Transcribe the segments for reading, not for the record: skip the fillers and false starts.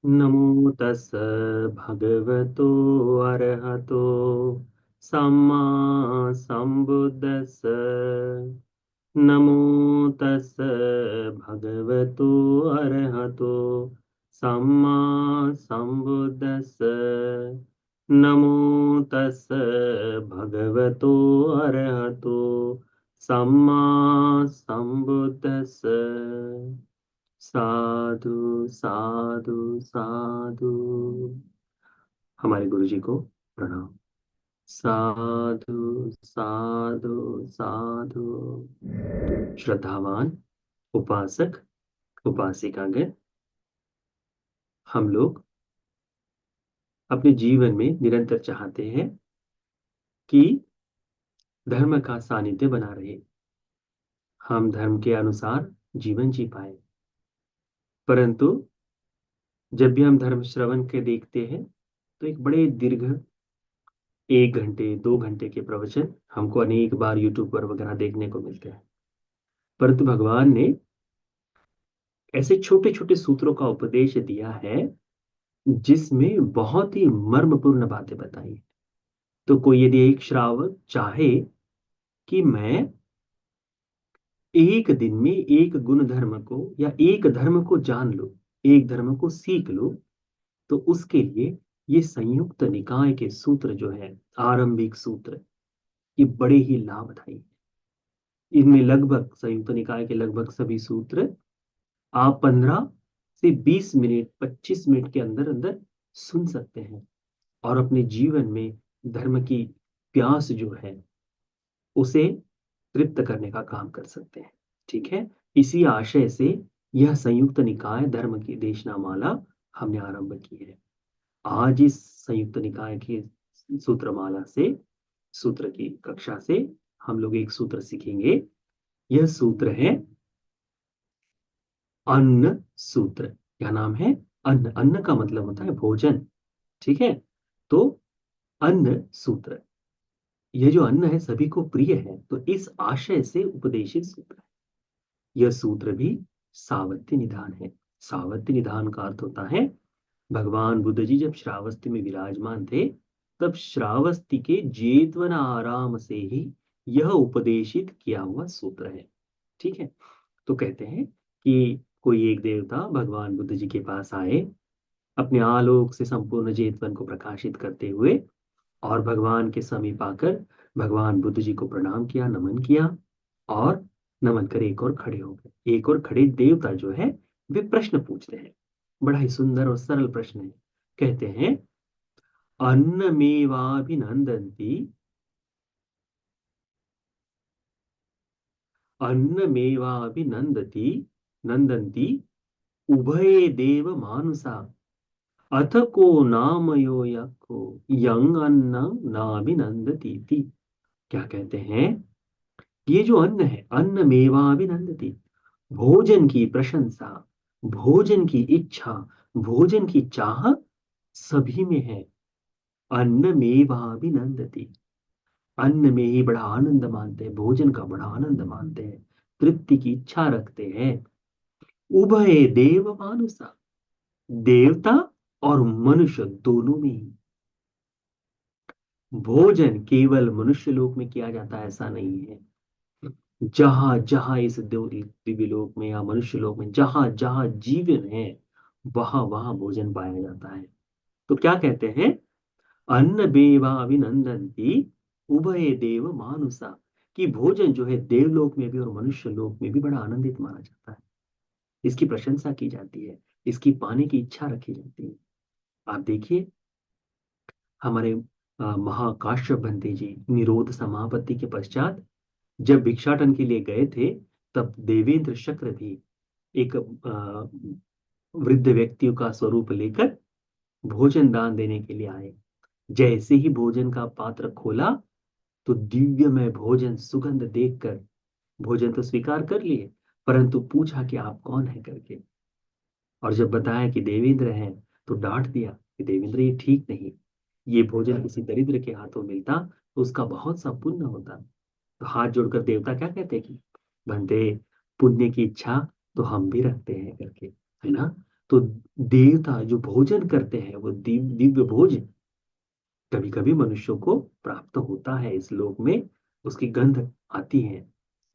नमो तस् भगवतो अरहतो सम्मा सम्बुद्दस्स। नमो तस् भगवतो अरहतो सम्मा सम्बुद्दस्स। नमो तस् भगवतो अरहतो सम्मा सम्बुद्दस्स। साधु साधु साधु। हमारे गुरु जी को प्रणाम। साधु साधु साधु। श्रद्धावान उपासक उपासिकागण, हम लोग अपने जीवन में निरंतर चाहते हैं कि धर्म का सानिध्य बना रहे, हम धर्म के अनुसार जीवन जी पाए। परंतु जब भी हम धर्म श्रवण के देखते हैं तो एक बड़े दीर्घ 1 घंटे 2 घंटे के प्रवचन हमको अनेक बार यूट्यूब पर वगैरह देखने को मिलते हैं। परंतु भगवान ने ऐसे छोटे छोटे सूत्रों का उपदेश दिया है जिसमें बहुत ही मर्मपूर्ण बातें बताई हैं। तो कोई यदि एक श्रावक चाहे कि मैं एक दिन में एक गुण धर्म को या एक धर्म को जान लूं, एक धर्म को सीख लूं, तो उसके लिए ये संयुक्त निकाय के सूत्र जो है, आरंभिक सूत्र, ये बड़े ही लाभदायी हैं। इनमें लगभग संयुक्त निकाय के लगभग सभी सूत्र आप 15 से 20 मिनट 25 मिनट के अंदर अंदर सुन सकते हैं और अपने जीवन में धर्म की प्यास जो है उसे तृप्त करने का काम कर सकते हैं। ठीक है, इसी आशय से यह संयुक्त निकाय धर्म की देशनामाला हमने आरंभ की है। आज इस संयुक्त निकाय की सूत्रमाला से, सूत्र की कक्षा से हम लोग एक सूत्र सीखेंगे। यह सूत्र है अन्न सूत्र। क्या नाम है? अन्न। अन्न का मतलब होता है भोजन। ठीक है, तो अन्न सूत्र, यह जो अन्न है सभी को प्रिय है, तो इस आशय से उपदेशित सूत्र है। यह सूत्र भी सावत्य निधान है। सावत्य निधान का अर्थ होता है भगवान बुद्ध जी जब श्रावस्ती में विराजमान थे तब श्रावस्ती के जेतवन आराम से ही यह उपदेशित किया हुआ सूत्र है। ठीक है, तो कहते हैं कि कोई एक देवता भगवान बुद्ध जी के पास आए अपने आलोक से संपूर्ण जेतवन को प्रकाशित करते हुए, और भगवान के समीप आकर भगवान बुद्ध जी को प्रणाम किया, नमन किया, और नमन कर एक और खड़े हो गए। एक और खड़े देवता जो है वे प्रश्न पूछते हैं। बड़ा ही सुंदर और सरल प्रश्न है। कहते हैं अन्नमेवाभिनंदन्ति अन्नमेवाभिनंदति नंदन्ति उभये देव मानुषा अथ को नामयो यको यंग अन्न नाभिनंदती थी। क्या कहते हैं? ये जो अन्न है, अन्न मेवाभिनंदती, भोजन की प्रशंसा, भोजन की इच्छा, भोजन की चाह सभी में है। अन्न मेवाभिनंदती, अन्न में ही बड़ा आनंद मानते हैं, भोजन का बड़ा आनंद मानते हैं, तृप्ति की इच्छा रखते हैं। उभय देव मानुषा, देवता और मनुष्य दोनों में ही। भोजन केवल मनुष्य लोक में किया जाता है ऐसा नहीं है। जहां जहां इस दिव्य लोक में या मनुष्य लोक में जहां जहां जीवन है वहां वहां भोजन पाया जाता है। तो क्या कहते हैं? अन्न बेवा अभिनंदंती उभय देव मानुषा, कि भोजन जो है देवलोक में भी और मनुष्य लोक में भी बड़ा आनंदित माना जाता है। इसकी प्रशंसा की जाती है, इसकी पाने की इच्छा रखी जाती है। आप देखिए हमारे महाकाश्यप बंते जी निरोध समापत्ति के पश्चात जब भिक्षाटन के लिए गए थे, तब देवेंद्र शक्र भी एक वृद्ध व्यक्तियों का स्वरूप लेकर भोजन दान देने के लिए आए। जैसे ही भोजन का पात्र खोला तो दिव्यमय भोजन सुगंध देखकर भोजन तो स्वीकार कर लिए, परंतु पूछा कि आप कौन है करके। और जब बताया कि देवेंद्र हैं तो डांट दिया कि देवेंद्र ये ठीक नहीं, ये भोजन किसी दरिद्र के हाथों मिलता तो उसका बहुत सा पुण्य होता। तो हाथ जोड़कर देवता क्या कहते कि बंदे, पुण्य की इच्छा तो हम भी रखते हैं करके, है ना। तो देवता जो भोजन करते हैं वो दिव्य भोजन कभी कभी मनुष्यों को प्राप्त होता है इस लोक में, उसकी गंध आती है।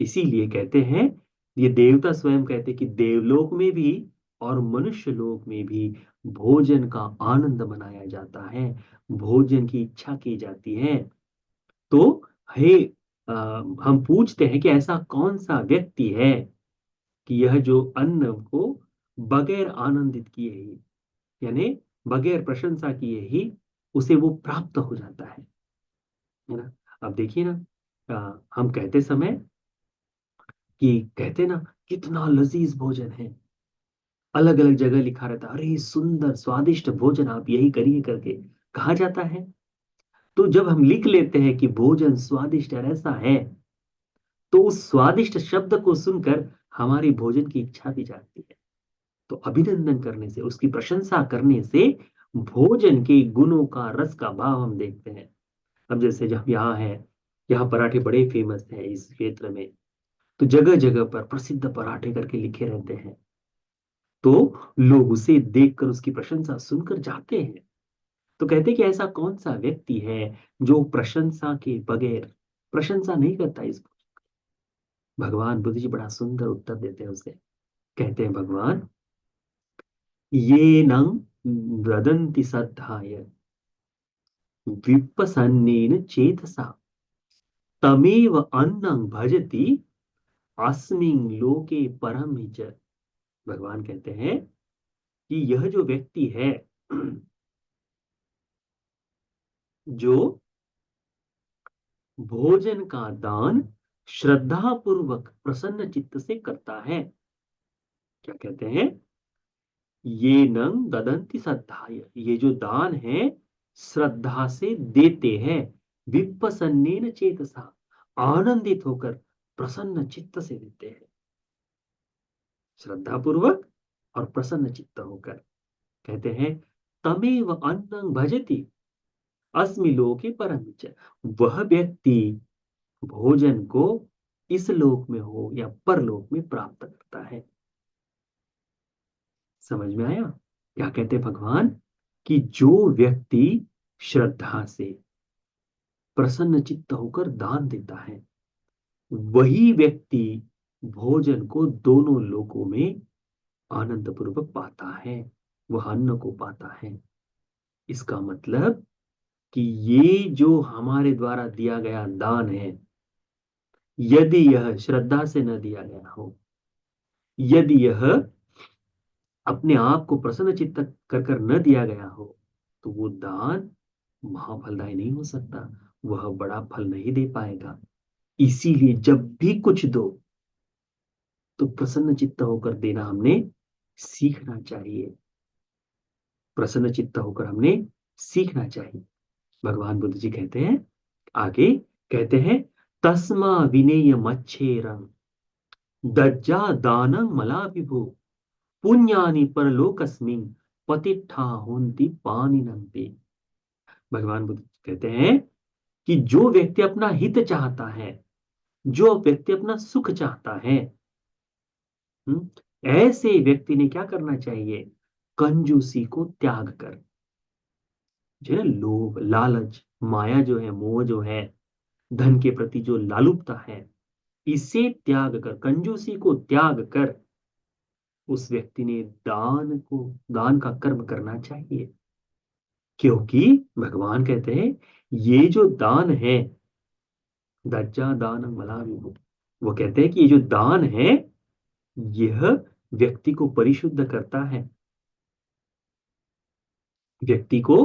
इसीलिए कहते हैं, ये देवता स्वयं कहते हैं कि देवलोक में भी और मनुष्य लोक में भी भोजन का आनंद मनाया जाता है, भोजन की इच्छा की जाती है। तो हे हम पूछते हैं कि ऐसा कौन सा व्यक्ति है कि यह जो अन्न को बगैर आनंदित किए ही, यानी बगैर प्रशंसा किए ही उसे वो प्राप्त हो जाता है ना। अब देखिए ना, हम कहते समय कि कहते ना कितना लजीज भोजन है, अलग अलग जगह लिखा रहता है, अरे सुंदर स्वादिष्ट भोजन आप यही करिए करके कहा जाता है। तो जब हम लिख लेते हैं कि भोजन स्वादिष्ट और ऐसा है, तो उस स्वादिष्ट शब्द को सुनकर हमारी भोजन की इच्छा भी जागती है। तो अभिनंदन करने से, उसकी प्रशंसा करने से भोजन के गुणों का, रस का भाव हम देखते हैं। अब जैसे जब यहाँ है, यहाँ पराठे बड़े फेमस है इस क्षेत्र में, तो जगह जगह पर प्रसिद्ध पराठे करके लिखे रहते हैं। तो लोग उसे देखकर, उसकी प्रशंसा सुनकर जाते हैं। तो कहते हैं कि ऐसा कौन सा व्यक्ति है जो प्रशंसा के बगैर प्रशंसा नहीं करता इस। भगवान बुद्ध जी बड़ा सुंदर उत्तर देते हैं उसे। कहते हैं भगवान, ये नंग वदन्ति सद्धाय विपसन्नेन चेतसा तमेव अन्नं भजति अस्मिन् लोके परम च। भगवान कहते हैं कि यह जो व्यक्ति है जो भोजन का दान श्रद्धा पूर्वक प्रसन्न चित्त से करता है, क्या कहते हैं, ये नंग ददंती श्रद्धाय, ये जो दान है श्रद्धा से देते हैं, विपसन्नेन चेतसा, आनंदित होकर प्रसन्न चित्त से देते हैं, श्रद्धा पूर्वक और प्रसन्न चित्त होकर। कहते हैं तमेव अन्नं भजति अस्मि लोके परम च। वह व्यक्ति भोजन को इस लोक में हो या परलोक में प्राप्त करता है। समझ में आया? क्या कहते भगवान कि जो व्यक्ति श्रद्धा से प्रसन्न चित्त होकर दान देता है, वही व्यक्ति भोजन को दोनों लोकों में आनंद पूर्वक पाता है, वह अन्न को पाता है। इसका मतलब कि ये जो हमारे द्वारा दिया गया दान है, यदि यह श्रद्धा से न दिया गया हो, यदि यह अपने आप को प्रसन्न चित्त कर कर न दिया गया हो, तो वो दान महाफलदायी नहीं हो सकता, वह बड़ा फल नहीं दे पाएगा। इसीलिए जब भी कुछ दो तो प्रसन्न चित्त होकर देना हमने सीखना चाहिए, प्रसन्न चित्त होकर हमने सीखना चाहिए। भगवान बुद्ध जी कहते हैं आगे, कहते हैं तस्मा विनेय मच्छेरं दज्जा दानं मला विभु पुण्यानि परलोकस्मिन् पतिट्ठा होन्ति पानिनन्ति। भगवान बुद्ध कहते हैं कि जो व्यक्ति अपना हित चाहता है, जो व्यक्ति अपना सुख चाहता है, ऐसे व्यक्ति ने क्या करना चाहिए, कंजूसी को त्याग कर, जो है लोभ लालच माया जो है, मोह जो है, धन के प्रति जो लालुपता है, इसे त्याग कर, कंजूसी को त्याग कर उस व्यक्ति ने दान का कर्म करना चाहिए। क्योंकि भगवान कहते हैं ये जो दान है, दज्जा दान मला विभु, वो कहते हैं कि ये जो दान है यह व्यक्ति को परिशुद्ध करता है, व्यक्ति को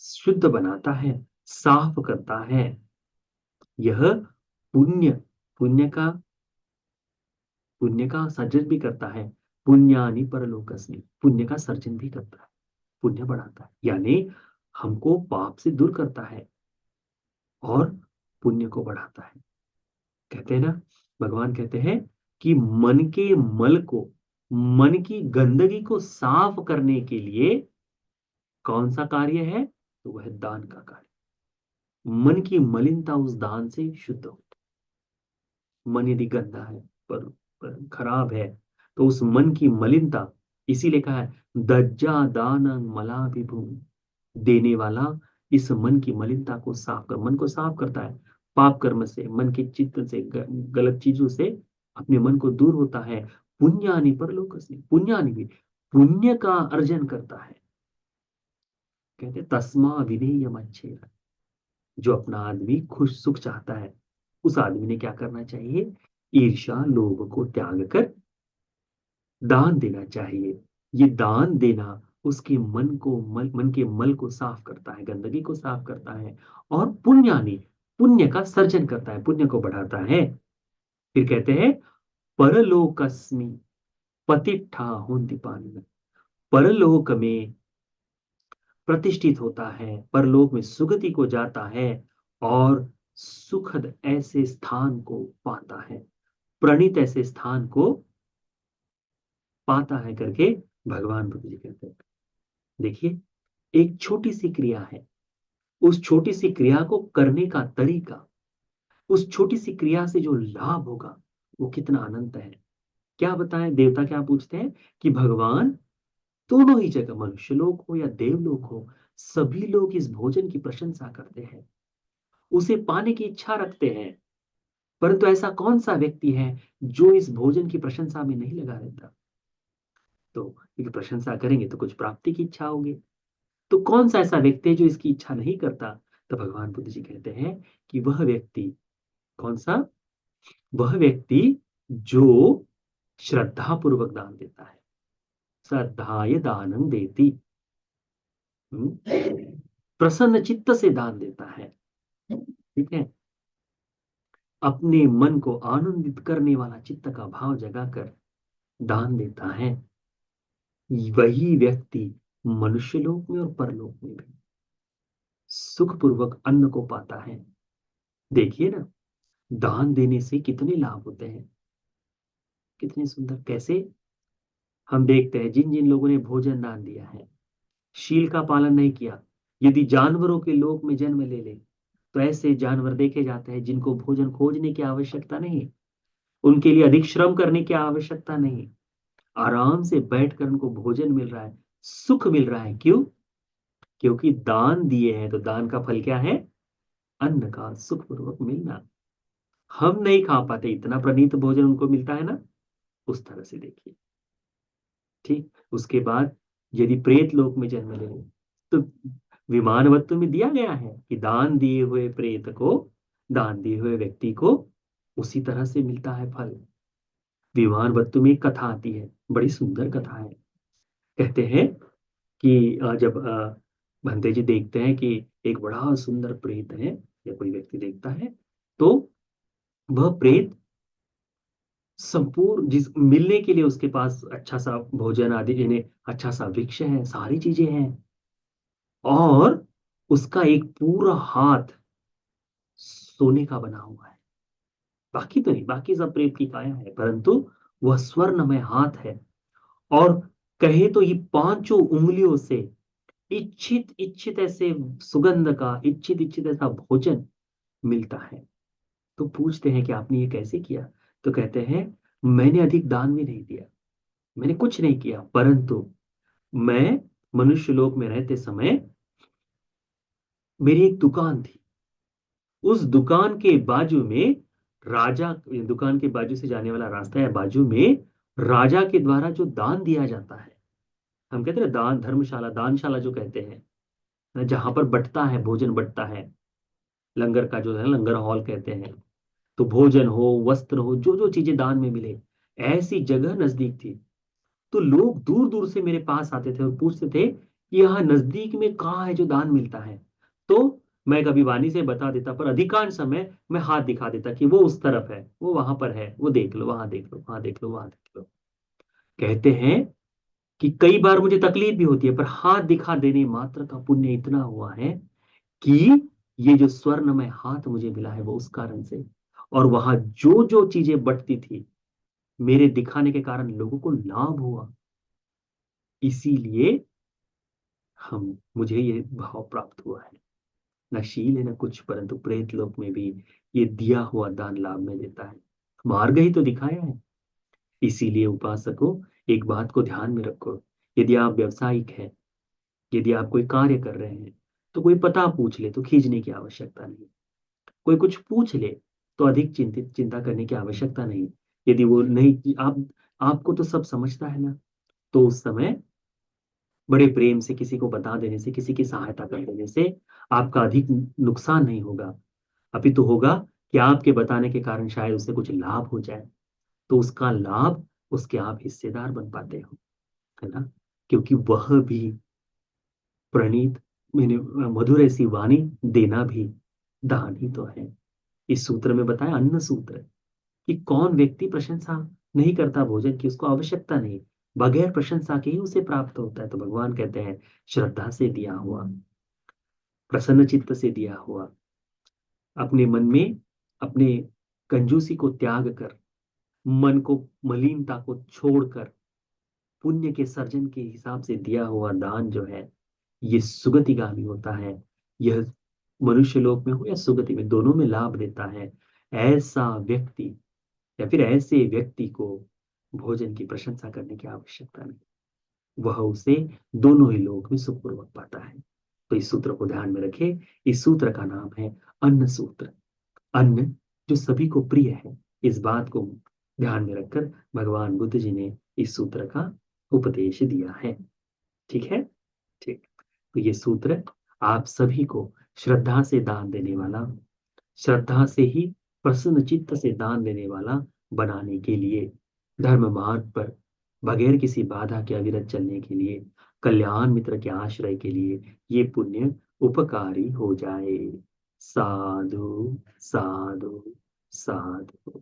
शुद्ध बनाता है, साफ करता है। यह पुण्य पुण्य का पुण्य का सर्जन भी करता है, पुण्यानि परलोकस्मि, पुण्य का सर्जन भी करता है, पुण्य बढ़ाता है, यानी हमको पाप से दूर करता है और पुण्य को बढ़ाता है। कहते हैं ना, भगवान कहते हैं कि मन के मल को, मन की गंदगी को साफ करने के लिए कौन सा कार्य है, तो वह दान का कार्य। मन की मलिनता उस दान से शुद्ध होती है। मन यदि गंदा है, पर खराब है, तो उस मन की मलिनता इसीलिए कहा है दज्जा दानं मला विभु, देने वाला इस मन की मलिनता को साफ कर, मन को साफ करता है पाप कर्म से, मन के चित्त से, गलत चीजों से अपने मन को दूर होता है। पुण्यानि परलोक से, पुण्यानि भी पुण्य का अर्जन करता है। कहते तस्मा विधेयम अच्छे, जो अपना आदमी खुश सुख चाहता है उस आदमी ने क्या करना चाहिए, ईर्ष्या लोभ को त्याग कर दान देना चाहिए। ये दान देना उसके मन के मल को साफ करता है, गंदगी को साफ करता है, और पुण्यानि, पुण्य का सर्जन करता है, पुण्य को बढ़ाता है। फिर कहते हैं परलोकस्मि पतिष्ठा होन्ति पानि, परलोक में प्रतिष्ठित होता है, परलोक में सुगति को जाता है और सुखद ऐसे स्थान को पाता है, प्रणीत ऐसे स्थान को पाता है करके भगवान बुद्ध जी कहते हैं। देखिए, एक छोटी सी क्रिया है, उस छोटी सी क्रिया को करने का तरीका, उस छोटी सी क्रिया से जो लाभ होगा वो कितना अनंत है। क्या बताएं, देवता क्या पूछते हैं कि भगवान दोनों ही जगह, मनुष्य लोक हो या देवलोक हो, सभी लोग इस भोजन की प्रशंसा करते हैं, उसे पाने की इच्छा रखते हैं, परंतु ऐसा कौन सा व्यक्ति है जो इस भोजन की प्रशंसा में नहीं लगा रहता। तो क्योंकि प्रशंसा करेंगे तो कुछ प्राप्ति की इच्छा होगी, तो कौन सा ऐसा व्यक्ति है जो इसकी इच्छा नहीं करता। तो भगवान बुद्ध जी कहते हैं कि वह व्यक्ति, कौन सा, वह व्यक्ति जो श्रद्धा पूर्वक दान देता है, श्रद्धाय दानं देती, प्रसन्न चित्त से दान देता है, ठीक है, अपने मन को आनंदित करने वाला चित्त का भाव जगाकर दान देता है, वही व्यक्ति मनुष्य लोक में और परलोक में भी सुखपूर्वक अन्न को पाता है। देखिए ना, दान देने से कितने लाभ होते हैं, कितने सुंदर। कैसे, हम देखते हैं जिन जिन लोगों ने भोजन दान दिया है, शील का पालन नहीं किया, यदि जानवरों के लोक में जन्म ले ले तो ऐसे जानवर देखे जाते हैं जिनको भोजन खोजने की आवश्यकता नहीं, उनके लिए अधिक श्रम करने की आवश्यकता नहीं, आराम से बैठकर उनको भोजन मिल रहा है, सुख मिल रहा है। क्यों? क्योंकि दान दिए हैं, तो दान का फल क्या है, अन्न का सुखपूर्वक मिलना। हम नहीं खा पाते, इतना प्रणीत भोजन उनको मिलता है ना, उस तरह से देखिए। ठीक, उसके बाद यदि प्रेत लोक में जन्म ले तो विमानवत्व में दिया गया है कि दान दिए हुए प्रेत को, दान दिए हुए व्यक्ति को उसी तरह से मिलता है फल। विमानवत्व में एक कथा आती है, बड़ी सुंदर कथा है। कहते हैं कि जब भंते जी देखते हैं कि एक बड़ा सुंदर प्रेत है, या कोई व्यक्ति देखता है, तो वह प्रेत संपूर्ण जिस मिलने के लिए उसके पास अच्छा सा भोजन आदि, इन्हें अच्छा सा वृक्ष है, सारी चीजें हैं, और उसका एक पूरा हाथ सोने का बना हुआ है। बाकी तो नहीं, बाकी सब प्रेत की काया है, परंतु वह स्वर्णमय हाथ है, और कहे तो ये पांचों उंगलियों से इच्छित इच्छित ऐसे सुगंध का इच्छित इच्छित ऐसा भोजन मिलता है। तो पूछते हैं कि आपने ये कैसे किया। तो कहते हैं मैंने अधिक दान भी नहीं दिया, मैंने कुछ नहीं किया, परंतु मैं मनुष्य लोक में रहते समय मेरी एक दुकान थी, उस दुकान के बाजू में राजा, दुकान के बाजू से जाने वाला रास्ता है, बाजू में राजा के द्वारा जो दान दिया जाता है, हम कहते हैं दान धर्मशाला, दानशाला जो कहते हैं, जहां पर बंटता है, भोजन बंटता है, लंगर का जो है लंगर हॉल कहते हैं, तो भोजन हो, वस्त्र हो, जो जो चीजें दान में मिले, ऐसी जगह नजदीक थी। तो लोग दूर दूर से मेरे पास आते थे और पूछते थे कि यहाँ नजदीक में कहाँ है जो दान मिलता है। तो मैं कभी वाणी से बता देता, पर अधिकांश समय मैं हाथ दिखा देता कि वो उस तरफ है, वो वहां पर है, वो देख लो, वहां देख लो, वहां देख लो, वहां देख लो। कहते हैं कि कई बार मुझे तकलीफ भी होती है, पर हाथ दिखा देने मात्र का पुण्य इतना हुआ है कि ये जो स्वर्णमय हाथ मुझे मिला है वो उस कारण से, और वहां जो जो चीजें बटती थी मेरे दिखाने के कारण लोगों को लाभ हुआ, इसीलिए हम मुझे ये भाव प्राप्त हुआ है। न शील है न कुछ, परंतु प्रेत लोक में भी ये दिया हुआ दान लाभ में देता है, मार्ग ही तो दिखाया है। इसीलिए उपासकों, एक बात को ध्यान में रखो, यदि आप व्यवसायिक हैं, यदि आप कोई कार्य कर रहे हैं, तो कोई पता पूछ ले तो खींचने की आवश्यकता नहीं। कोई कुछ पूछ ले तो अधिक चिंता करने की आवश्यकता नहीं। यदि वो नहीं, आपको तो सब समझता है ना, तो उस समय बड़े प्रेम से किसी को बता देने से, किसी की सहायता कर देने से आपका अधिक नुकसान नहीं होगा। अपितु होगा कि आपके बताने के कारण शायद उसे कुछ लाभ हो जाए, तो उसका लाभ, उसके आप हिस्सेदार बन पाते हो, है ना। क्योंकि वह भी प्रणीत, मैंने मधुर ऐसी वाणी देना भी दान ही तो है। इस सूत्र में बताया, अन्न सूत्र, कि कौन व्यक्ति प्रशंसा नहीं करता भोजन की, उसको आवश्यकता नहीं, बगैर प्रशंसा के ही उसे प्राप्त होता है। तो भगवान कहते हैं श्रद्धा से दिया हुआ, प्रसन्न चित्त से दिया हुआ, अपने मन में अपने कंजूसी को त्याग कर, मन को, मलिनता को छोड़कर, पुण्य के सर्जन के हिसाब से दिया हुआ दान जो है, ये सुगतिगामी होता है। यह मनुष्य लोक में हो या सुगति में, दोनों में लाभ देता है। ऐसा व्यक्ति या फिर ऐसे व्यक्ति को भोजन की प्रशंसा करने की आवश्यकता नहीं, वह उसे दोनों ही लोक में सुखपूर्वक पाता है। तो इस सूत्र को ध्यान में रखें। इस सूत्र का नाम है अन्न सूत्र। अन्न जो सभी को प्रिय है, इस बात को ध्यान में रखकर भगवान बुद्ध जी ने इस सूत्र का उपदेश दिया है। ठीक है। ठीक। तो ये सूत्र आप सभी को श्रद्धा से दान देने वाला, श्रद्धा से ही प्रसन्न चित्त से दान देने वाला बनाने के लिए, धर्म मार्ग पर बगैर किसी बाधा के अविरत चलने के लिए, कल्याण मित्र के आश्रय के लिए ये पुण्य उपकारी हो जाए। साधु साधु साधु।